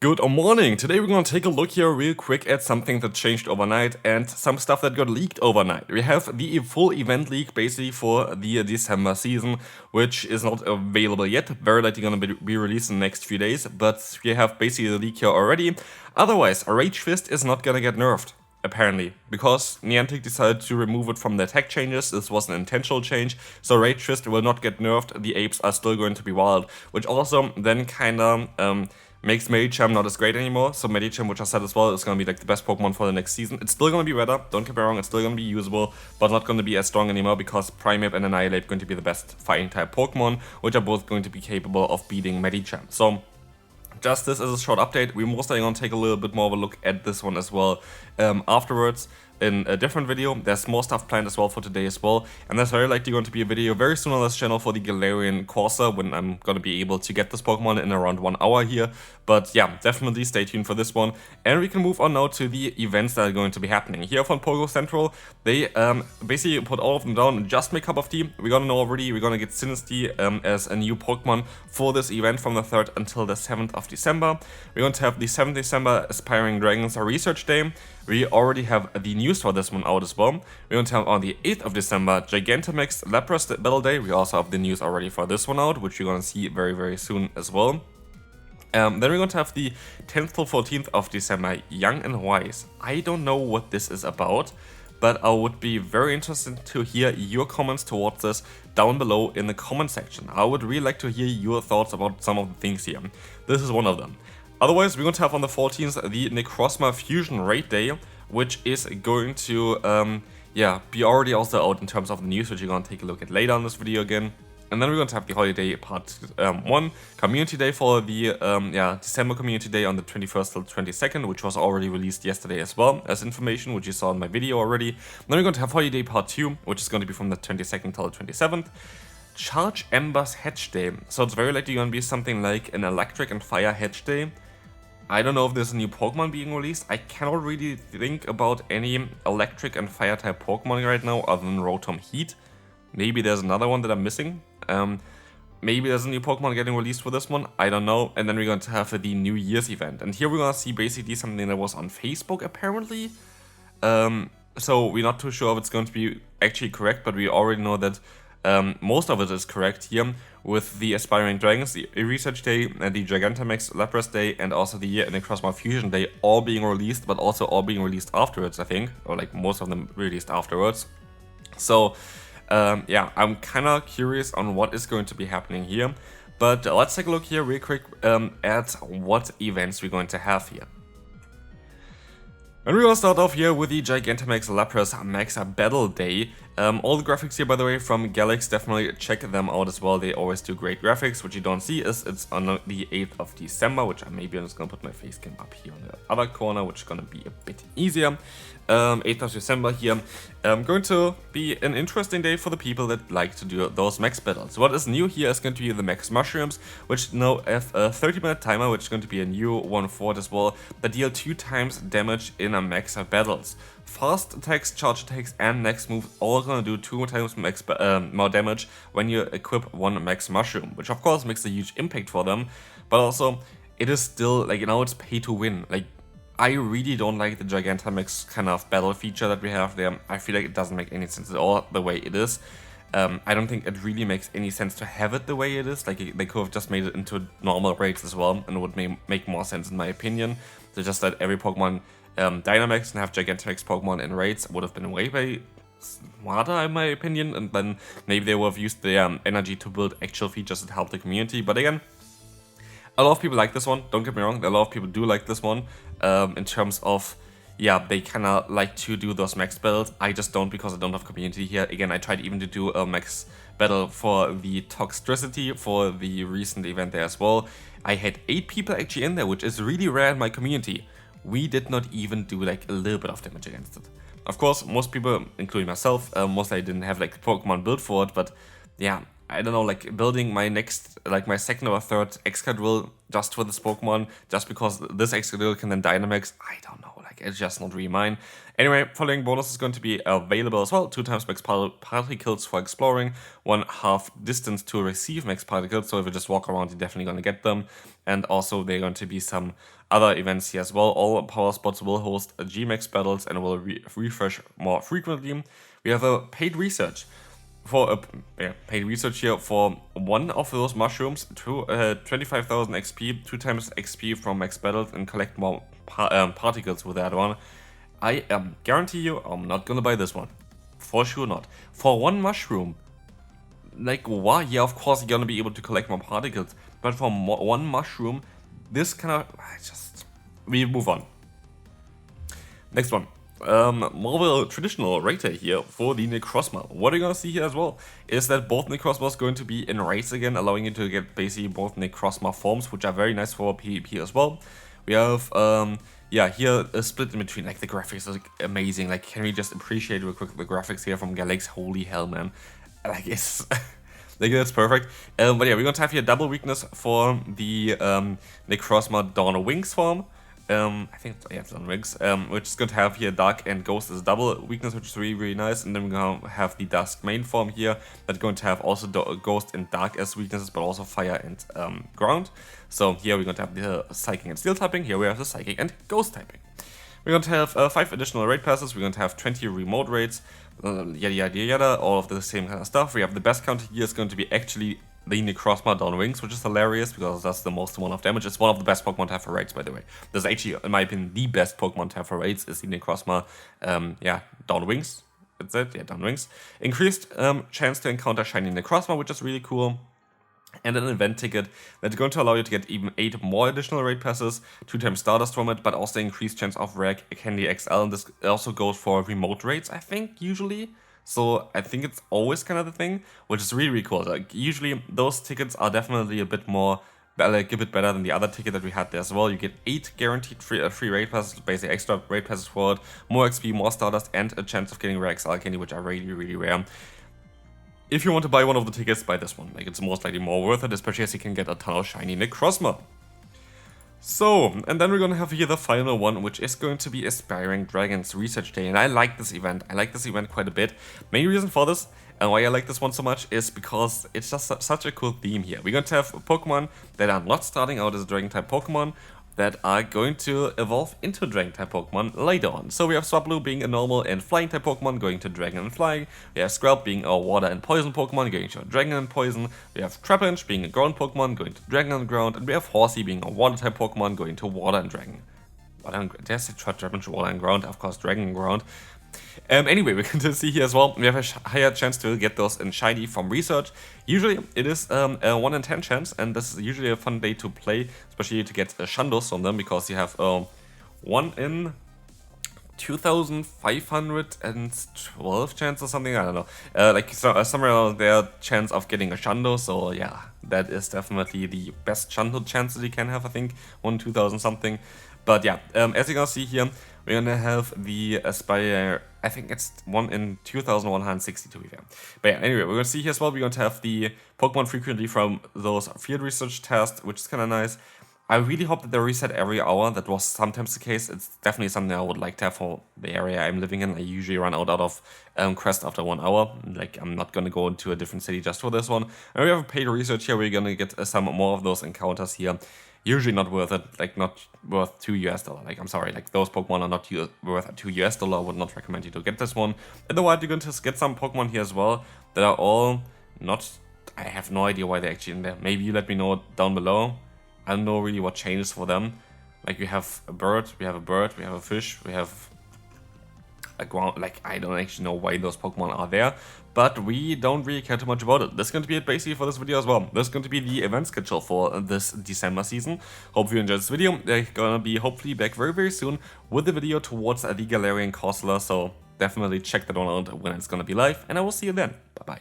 Good morning! Today we're gonna take a look here real quick at something that changed overnight and some stuff that got leaked overnight. We have the full event leak basically for the December season, which is not available yet. Very likely gonna be released in the next few days, but we have basically the leak here already. Otherwise, Rage Fist is not gonna get nerfed, apparently, because Niantic decided to remove it from their tech changes. This was an intentional change, so Rage Fist will not get nerfed. The apes are still going to be wild, which also then kinda makes Medicham not as great anymore. So Medicham, which I said as well, is going to be like the best Pokemon for the next season. It's still going to be better, don't get me wrong, it's still going to be usable, but not going to be as strong anymore because Primeape and Annihilate are going to be the best fighting type Pokemon, which are both going to be capable of beating Medicham. So just this as a short update, we're mostly going to take a little bit more of a look at this one as well afterwards in a different video. There's more stuff planned as well for today as well, and there's very likely going to be a video very soon on this channel for the Galarian Corsa when I'm going to be able to get this Pokemon in around 1 hour here. But yeah, definitely stay tuned for this one, and we can move on now to the events that are going to be happening. Here from Pogo Central, they basically put all of them down in just my cup of tea. We're gonna know already, we're gonna get Sinistea as a new Pokemon for this event from the 3rd until the 7th of December. We're going to have the 7th December Aspiring Dragons Research Day. We already have the news for this one out as well. We're going to have on the 8th of December Gigantamax Lapras Battle Day. We also have the news already for this one out, which you're going to see very, very soon as well. Then we're going to have the 10th till 14th of December Young and Wise. I don't know what this is about, but I would be very interested to hear your comments towards this down below in the comment section. I would really like to hear your thoughts about some of the things here. This is one of them. Otherwise, we're going to have on the 14th the Necrozma Fusion Raid Day, which is going to be already also out in terms of the news, which you're going to take a look at later in this video again. And then we're going to have the holiday part 1, Community Day for the December Community Day on the 21st till 22nd, which was already released yesterday as well as information, which you saw in my video already. Then we're going to have Holiday Part 2, which is going to be from the 22nd till the 27th. Charge Embers Hedge Day. So it's very likely going to be something like an Electric and Fire Hedge Day. I don't know if there's a new Pokemon being released. I cannot really think about any Electric and Fire type Pokemon right now other than Rotom Heat. Maybe there's another one that I'm missing. Maybe there's a new Pokemon getting released for this one. I don't know. And then we're going to have the New Year's event. And here we're going to see basically something that was on Facebook apparently. So we're not too sure if it's going to be actually correct, but we already know that most of it is correct here, with the Aspiring Dragons, the Research Day, and the Gigantamax Lapras Day, and also the Necrozma Fusion Day all being released, but also all being released afterwards, I think, or like most of them released afterwards. So yeah, I'm kind of curious on what is going to be happening here, but let's take a look here real quick at what events we're going to have here. And we're gonna start off here with the Gigantamax Lapras Max Battle Day. All the graphics here, by the way, from Galax, definitely check them out as well. They always do great graphics. What you don't see is it's on the 8th of December, which I'm just gonna put my face cam up here on the other corner, which is gonna be a bit easier. 8th of December here. Going to be an interesting day for the people that like to do those max battles. What is new here is going to be the max mushrooms, which now have a 30-minute timer, which is going to be a new 1/4 as well, that deal 2 times damage in a max battles. Fast attacks, charge attacks, and next move all gonna do 2 times more damage when you equip 1 max mushroom, which of course makes a huge impact for them, but also it is still like, you know, it's pay to win. Like, I really don't like the Gigantamax kind of battle feature that we have there. I feel like it doesn't make any sense at all the way it is. I don't think it really makes any sense to have it the way it is. Like, they could have just made it into normal raids as well, and it would make more sense in my opinion. So just that every Pokemon Dynamax and have Gigantamax Pokemon in raids would have been way smarter in my opinion, and then maybe they would have used their energy to build actual features that help the community. But again, a lot of people like this one, don't get me wrong, a lot of people do like this one, in terms of, yeah, they kind of like to do those max battles. I just don't, because I don't have community here. Again, I tried even to do a max battle for the Toxtricity for the recent event there as well. I had 8 people actually in there, which is really rare in my community. We did not even do like a little bit of damage against it. Of course, most people, including myself, mostly didn't have like Pokemon built for it, but yeah, I don't know, like building my next, like my 2nd or 3rd Excadrill just for this Pokemon, just because this Excadrill can then Dynamax, I don't know, like like, it's just not really mine. Anyway, following bonus is going to be available as well. 2 times max particles for exploring, 1/2 distance to receive max particles, so if you just walk around, you're definitely going to get them. And also, there are going to be some other events here as well. All power spots will host Gmax battles and will refresh more frequently. We have a paid research. For paid research here for one of those mushrooms, 25,000 XP, 2 times XP from max battles, and collect more particles with that one. I guarantee you, I'm not gonna buy this one. For sure not. For one mushroom, like, why? Yeah, of course you're gonna be able to collect more particles, but for one mushroom, this kind of, we move on. Next one. More of a traditional rater here for the Necrozma. What you're gonna see here as well is that both Necrozmas going to be in raids again, allowing you to get basically both Necrozma forms, which are very nice for PvP as well. We have, yeah, here a split in between. Like, the graphics are like, amazing. Like, can we just appreciate real quick the graphics here from Galax? Holy hell, man. Like, it's like, that's perfect. But yeah, we're going to have here double weakness for the Necrozma Dawn Wings form. I think it's on Wings, which is going to have here Dark and Ghost as double weakness, which is really, really nice. And then we're going to have the Dusk main form here, that's going to have also Ghost and Dark as weaknesses, but also Fire and Ground. So here we're going to have the Psychic and Steel typing, here we have the Psychic and Ghost typing. We're going to have 5 additional raid passes, we're going to have 20 remote raids, yada yada yada, all of the same kind of stuff. We have the best counter here is going to be actually the Necrozma Dawn Wings, which is hilarious because that's the most amount of damage. It's one of the best Pokemon to have for raids, by the way. This is actually, in my opinion, the best Pokemon to have for raids is the Necrozma, Dawn Wings. That's it, yeah, Dawn Wings. Increased chance to encounter shiny Necrozma, which is really cool. And an event ticket that's going to allow you to get even 8 more additional raid passes, 2 times Stardust from it, but also increased chance of rare Candy XL. And this also goes for remote raids, I think, usually. So I think it's always kind of the thing, which is really, really cool. Like, usually those tickets are definitely a bit more, like, a bit better than the other ticket that we had there as well. You get 8 guaranteed free raid passes, basically extra raid passes for it, more XP, more Stardust, and a chance of getting rare XL Candy, which are really, really rare. If you want to buy one of the tickets, buy this one. Like, it's most likely more worth it, especially as you can get a ton of shiny Necrozma. So, and then we're gonna have here the final one, which is going to be Aspiring Dragons Research Day, and I like this event. I like this event quite a bit. Main reason for this, and why I like this one so much, is because it's just such a cool theme here. We're going to have Pokemon that are not starting out as Dragon-type Pokemon, that are going to evolve into Dragon-type Pokemon later on. So we have Swablu being a normal and Flying-type Pokemon going to Dragon and Flying. We have Skrelp being a Water and Poison Pokemon going to Dragon and Poison. We have Trapinch being a Ground Pokemon going to Dragon and Ground. And we have Horsey being a Water-type Pokemon going to Water and Dragon. Did I say Trapinch, Water and Ground? Of course, Dragon and Ground. Anyway, we can see here as well, we have a higher chance to get those in shiny from research. Usually it is a 1 in 10 chance, and this is usually a fun day to play, especially to get Shandos from them, because you have 1 in 2,512 chance or something, I don't know. Like somewhere around there, chance of getting a Shando, so yeah, that is definitely the best Shando chance that you can have, I think, 1 in 2,000 something. But yeah, as you're gonna see here, we're gonna have the Aspire, I think it's 1 in 2,160 to be fair. But yeah, anyway, we're gonna see here as well, we're going to have the Pokemon frequently from those field research tests, which is kind of nice. I really hope that they reset every hour. That was sometimes the case. It's definitely something I would like to have for the area I'm living in. I usually run out of quest after 1 hour. Like, I'm not gonna go into a different city just for this one. And we have a paid research here. We're gonna get some more of those encounters here. Usually not worth it, like not worth $2 US. Like, I'm sorry, like those Pokemon are not worth $2 US. I would not recommend you to get this one. In the wild, you're going to get some Pokemon here as well that are all not, I have no idea why they're actually in there. Maybe you let me know down below. I don't know really what changes for them. Like, we have a bird, we have a fish, we have a ground. Like, I don't actually know why those Pokemon are there, but we don't really care too much about it. This is going to be it basically for this video as well. This is going to be the event schedule for this December season. Hope you enjoyed this video. They're gonna be hopefully back very, very soon with the video towards the Galarian Corsola, so definitely check that one out when it's gonna be live, and I will see you then. Bye bye.